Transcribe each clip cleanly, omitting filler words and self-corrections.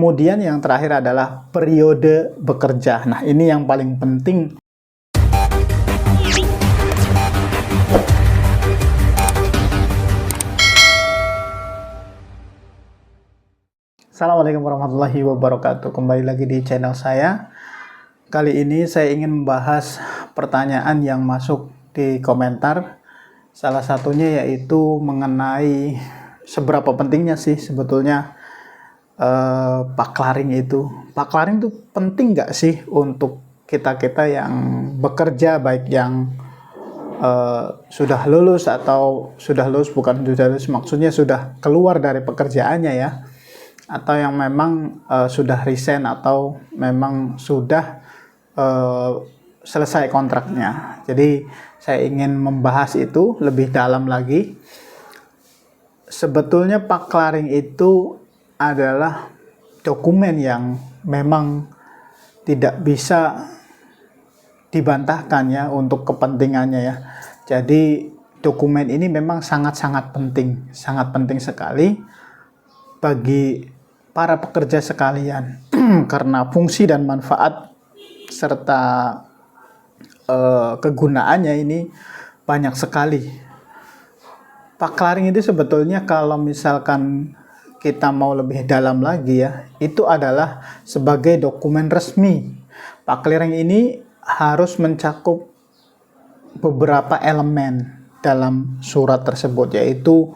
Kemudian yang terakhir adalah periode bekerja. Nah, ini yang paling penting. Assalamualaikum warahmatullahi wabarakatuh. Kembali lagi di channel saya. Kali ini saya ingin membahas pertanyaan yang masuk di komentar. Salah satunya yaitu mengenai seberapa pentingnya sih sebetulnya paklaring itu. Paklaring itu penting nggak sih untuk kita-kita yang bekerja, baik yang sudah lulus atau sudah lulus, bukan sudah lulus, maksudnya sudah keluar dari pekerjaannya ya, atau yang memang sudah resign atau memang sudah selesai kontraknya. Jadi saya ingin membahas itu lebih dalam lagi. Sebetulnya paklaring itu adalah dokumen yang memang tidak bisa dibantahkan ya untuk kepentingannya ya. Jadi dokumen ini memang sangat penting sekali bagi para pekerja sekalian karena fungsi dan manfaat serta kegunaannya ini banyak sekali. Paklaring itu sebetulnya kalau misalkan kita mau lebih dalam lagi ya, itu adalah sebagai dokumen resmi. Paklaring ini harus mencakup beberapa elemen dalam surat tersebut, yaitu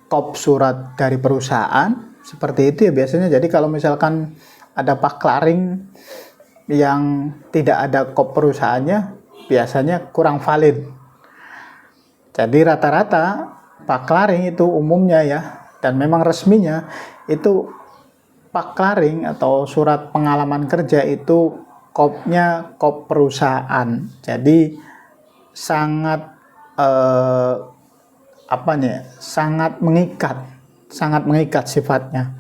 kop surat dari perusahaan, seperti itu ya biasanya. Jadi kalau misalkan ada paklaring yang tidak ada kop perusahaannya, biasanya kurang valid. Jadi rata-rata paklaring itu umumnya ya, dan memang resminya itu paklaring atau surat pengalaman kerja itu kopnya kop perusahaan. Jadi sangat sangat mengikat sifatnya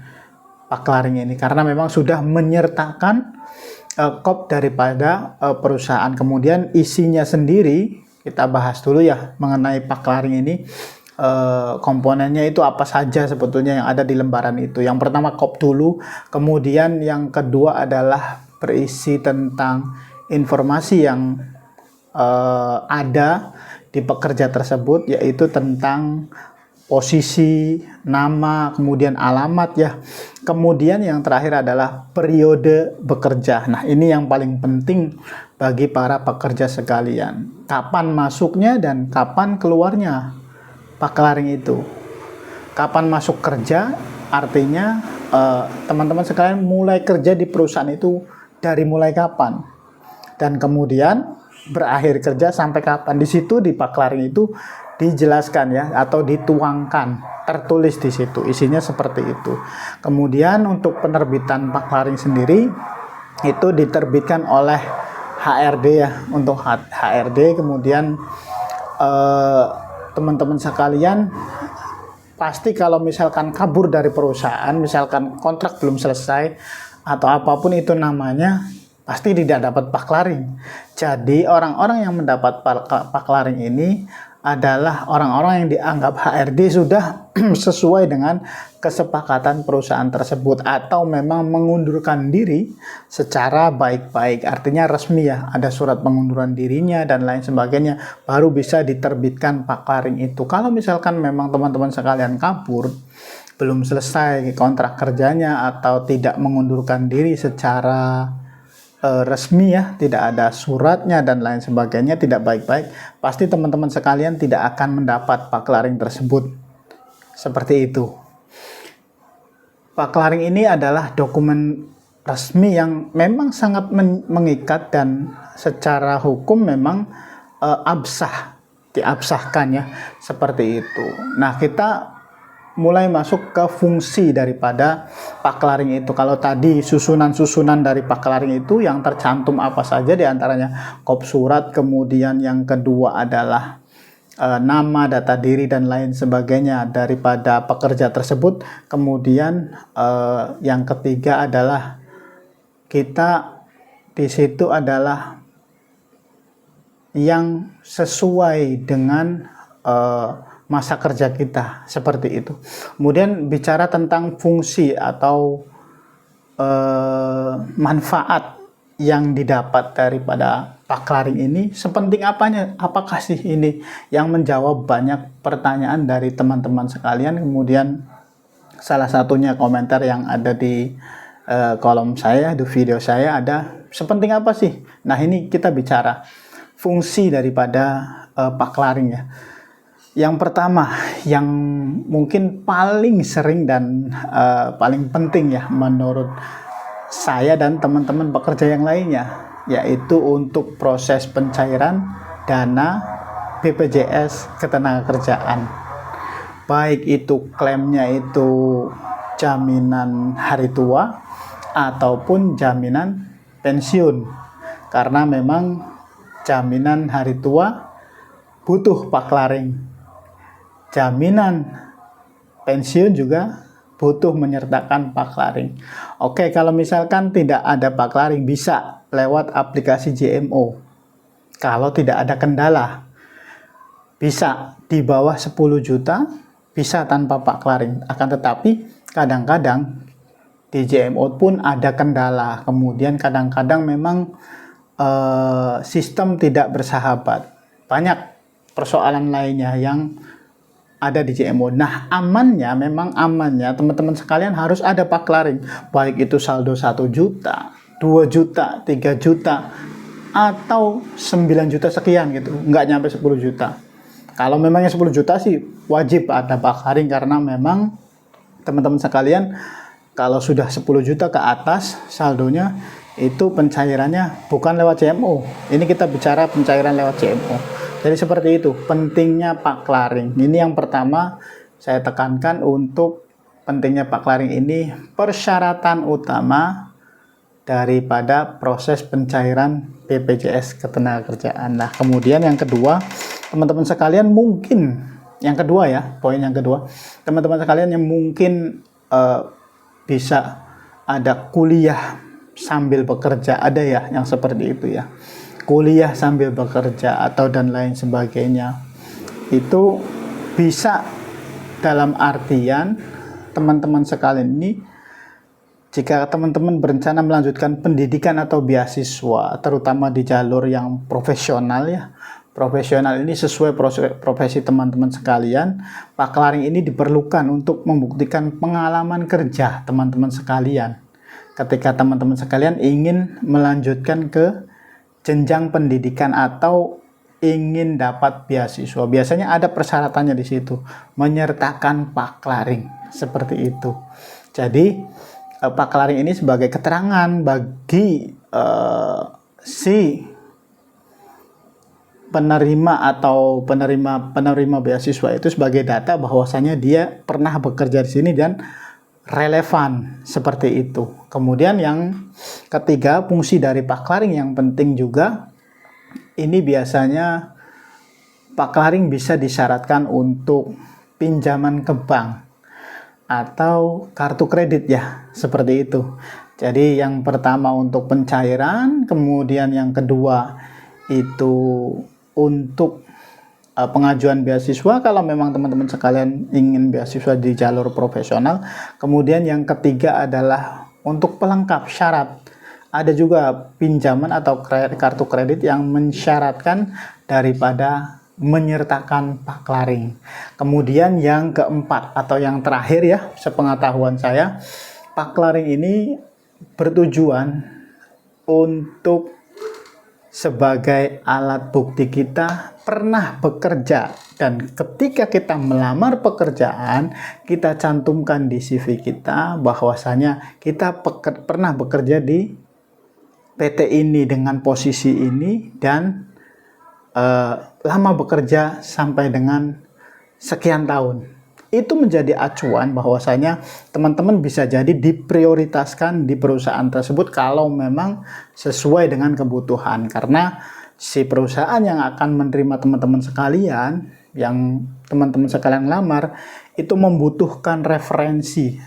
paklaring ini, karena memang sudah menyertakan kop daripada perusahaan. Kemudian isinya sendiri kita bahas dulu ya mengenai paklaring ini. Komponennya itu apa saja sebetulnya yang ada di lembaran itu. Yang pertama kop dulu, kemudian yang kedua adalah berisi tentang informasi yang ada di pekerja tersebut, yaitu tentang posisi, nama, kemudian alamat ya. Kemudian yang terakhir adalah periode bekerja. Nah, ini yang paling penting bagi para pekerja sekalian. Kapan masuknya dan kapan keluarnya paklaring itu. Kapan masuk kerja, artinya teman-teman sekalian mulai kerja di perusahaan itu dari mulai kapan, dan kemudian berakhir kerja sampai kapan. Di situ di paklaring itu dijelaskan ya, atau dituangkan, tertulis di situ isinya seperti itu. Kemudian untuk penerbitan paklaring sendiri itu diterbitkan oleh HRD ya, untuk HRD. Kemudian teman-teman sekalian pasti kalau misalkan kabur dari perusahaan, misalkan kontrak belum selesai atau apapun itu namanya, pasti tidak dapat paklaring. Jadi orang-orang yang mendapat paklaring ini adalah orang-orang yang dianggap HRD sudah sesuai dengan kesepakatan perusahaan tersebut, atau memang mengundurkan diri secara baik-baik, artinya resmi ya, ada surat pengunduran dirinya dan lain sebagainya, baru bisa diterbitkan paklaring itu. Kalau misalkan memang teman-teman sekalian kabur, belum selesai kontrak kerjanya, atau tidak mengundurkan diri secara resmi ya, tidak ada suratnya dan lain sebagainya, tidak baik-baik, pasti teman-teman sekalian tidak akan mendapat paklaring tersebut. Seperti itu. Paklaring ini adalah dokumen resmi yang memang sangat mengikat, dan secara hukum memang diabsahkan ya, seperti itu. Nah, kita mulai masuk ke fungsi daripada paklaring itu. Kalau tadi susunan-susunan dari paklaring itu yang tercantum apa saja, diantaranya kop surat, kemudian yang kedua adalah nama, data diri dan lain sebagainya daripada pekerja tersebut. Kemudian yang ketiga adalah kita di situ adalah yang sesuai dengan masa kerja kita, seperti itu. Kemudian bicara tentang fungsi atau manfaat yang didapat daripada paklaring ini sepenting apanya? Apakah sih ini yang menjawab banyak pertanyaan dari teman-teman sekalian. Kemudian salah satunya komentar yang ada di kolom saya, di video saya ada, sepenting apa sih? Nah, ini kita bicara fungsi daripada paklaring ya. Yang pertama, yang mungkin paling sering dan paling penting ya menurut saya dan teman-teman pekerja yang lainnya, yaitu untuk proses pencairan dana BPJS Ketenagakerjaan. Baik itu klaimnya itu jaminan hari tua ataupun jaminan pensiun. Karena memang jaminan hari tua butuh paklaring. Jaminan pensiun juga butuh menyertakan paklaring. Oke, kalau misalkan tidak ada paklaring bisa lewat aplikasi JMO. Kalau tidak ada kendala, bisa di bawah 10 juta, bisa tanpa paklaring. Akan tetapi kadang-kadang di JMO pun ada kendala. Kemudian kadang-kadang memang sistem tidak bersahabat. Banyak persoalan lainnya yang ada di JMO. Nah, memang amannya teman-teman sekalian harus ada paklaring. Baik itu saldo 1 juta, 2 juta, 3 juta, atau 9 juta sekian gitu. Nggak nyampe 10 juta. Kalau memangnya 10 juta sih wajib ada paklaring, karena memang teman-teman sekalian kalau sudah 10 juta ke atas saldonya itu pencairannya bukan lewat JMO. Ini kita bicara pencairan lewat JMO. Jadi seperti itu pentingnya paklaring. Ini yang pertama saya tekankan, untuk pentingnya paklaring ini persyaratan utama daripada proses pencairan BPJS Ketenagakerjaan. Nah, kemudian yang kedua, teman-teman sekalian mungkin yang kedua ya, poin yang kedua, teman-teman sekalian yang mungkin bisa ada kuliah sambil bekerja, ada ya yang seperti itu ya, kuliah sambil bekerja atau dan lain sebagainya. Itu bisa dalam artian teman-teman sekalian ini, jika teman-teman berencana melanjutkan pendidikan atau beasiswa, terutama di jalur yang profesional ya, profesional ini sesuai profesi teman-teman sekalian, paklaring ini diperlukan untuk membuktikan pengalaman kerja teman-teman sekalian. Ketika teman-teman sekalian ingin melanjutkan ke jenjang pendidikan atau ingin dapat beasiswa, biasanya ada persyaratannya di situ, menyertakan paklaring seperti itu. Jadi paklaring ini sebagai keterangan bagi si penerima atau penerima beasiswa itu sebagai data bahwasanya dia pernah bekerja di sini dan relevan, seperti itu. Kemudian yang ketiga, fungsi dari paklaring yang penting juga, ini biasanya paklaring bisa disyaratkan untuk pinjaman ke bank atau kartu kredit ya, seperti itu. Jadi yang pertama untuk pencairan, kemudian yang kedua itu untuk pengajuan beasiswa kalau memang teman-teman sekalian ingin beasiswa di jalur profesional. Kemudian yang ketiga adalah untuk pelengkap syarat. Ada juga pinjaman atau kartu kredit yang mensyaratkan daripada menyertakan paklaring. Kemudian yang keempat atau yang terakhir ya, sepengetahuan saya, paklaring ini bertujuan untuk sebagai alat bukti kita pernah bekerja, dan ketika kita melamar pekerjaan kita cantumkan di CV kita bahwasanya kita pernah bekerja di PT ini dengan posisi ini dan lama bekerja sampai dengan sekian tahun. Itu menjadi acuan bahwasanya teman-teman bisa jadi diprioritaskan di perusahaan tersebut kalau memang sesuai dengan kebutuhan, karena si perusahaan yang akan menerima teman-teman sekalian, yang teman-teman sekalian lamar, itu membutuhkan referensi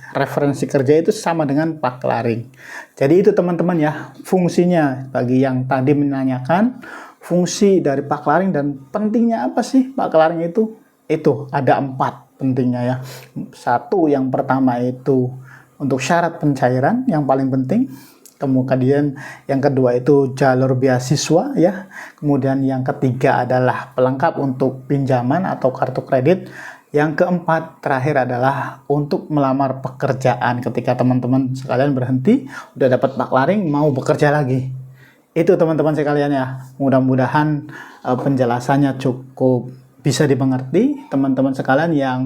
kerja itu sama dengan paklaring. Jadi itu teman-teman ya, fungsinya bagi yang tadi menanyakan fungsi dari paklaring dan pentingnya apa sih paklaring itu ada 4 pentingnya ya. Satu, yang pertama itu untuk syarat pencairan yang paling penting. Kemudian yang kedua itu jalur beasiswa ya. Kemudian yang ketiga adalah pelengkap untuk pinjaman atau kartu kredit. Yang keempat terakhir adalah untuk melamar pekerjaan ketika teman-teman sekalian berhenti, udah dapat paklaring mau bekerja lagi. Itu teman-teman sekalian ya. Mudah-mudahan penjelasannya cukup bisa dimengerti. Teman-teman sekalian yang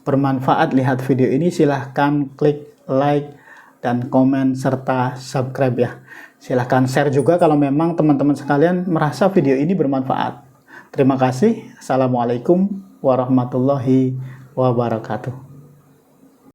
bermanfaat lihat video ini silahkan klik like dan komen serta subscribe ya. Silahkan share juga kalau memang teman-teman sekalian merasa video ini bermanfaat. Terima kasih. Assalamualaikum warahmatullahi wabarakatuh.